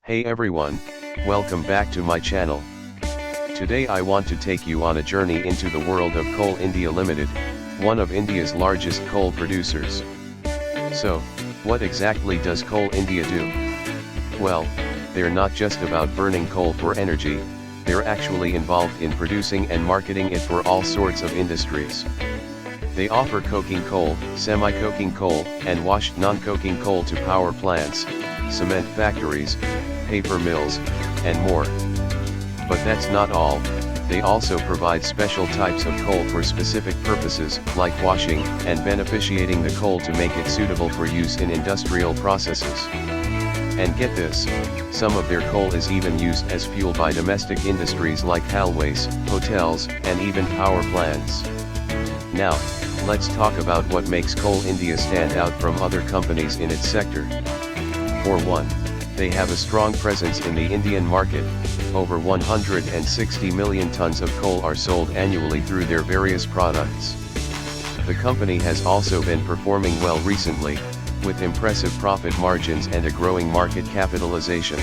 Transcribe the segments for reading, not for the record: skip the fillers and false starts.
Hey everyone, welcome back to my channel. Today I want to take you on a journey into the world of Coal India Limited, one of India's largest coal producers. So, what exactly does Coal India do? Well, they're not just about burning coal for energy, they're actually involved in producing and marketing it for all sorts of industries. They offer coking coal, semi-coking coal, and washed non-coking coal to power plants, cement factories, paper mills, and more. But that's not all, they also provide special types of coal for specific purposes, like washing and beneficiating the coal to make it suitable for use in industrial processes. And get this, some of their coal is even used as fuel by domestic industries like railways, hotels, and even power plants. Now, let's talk about what makes Coal India stand out from other companies in its sector. For one, they have a strong presence in the Indian market. Over 160 million tons of coal are sold annually through their various products. The company has also been performing well recently, with impressive profit margins and a growing market capitalization.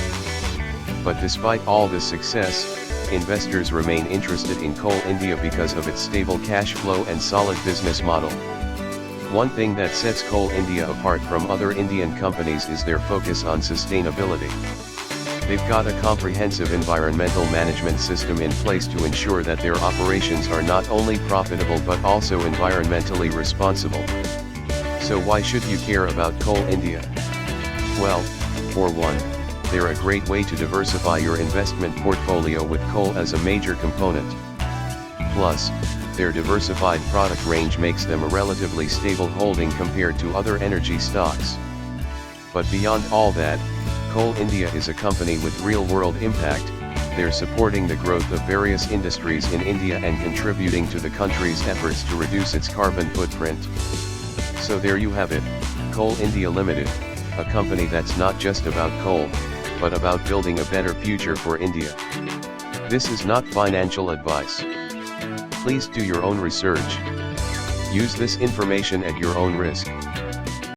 But despite all this success, investors remain interested in Coal India because of its stable cash flow and solid business model. One thing that sets Coal India apart from other Indian companies is their focus on sustainability. They've got a comprehensive environmental management system in place to ensure that their operations are not only profitable but also environmentally responsible. So why should you care about Coal India? Well, for one, they're a great way to diversify your investment portfolio with coal as a major component. Plus, their diversified product range makes them a relatively stable holding compared to other energy stocks. But beyond all that, Coal India is a company with real-world impact. They're supporting the growth of various industries in India and contributing to the country's efforts to reduce its carbon footprint. So there you have it, Coal India Limited, a company that's not just about coal, but about building a better future for India. This is not financial advice. Please do your own research. Use this information at your own risk.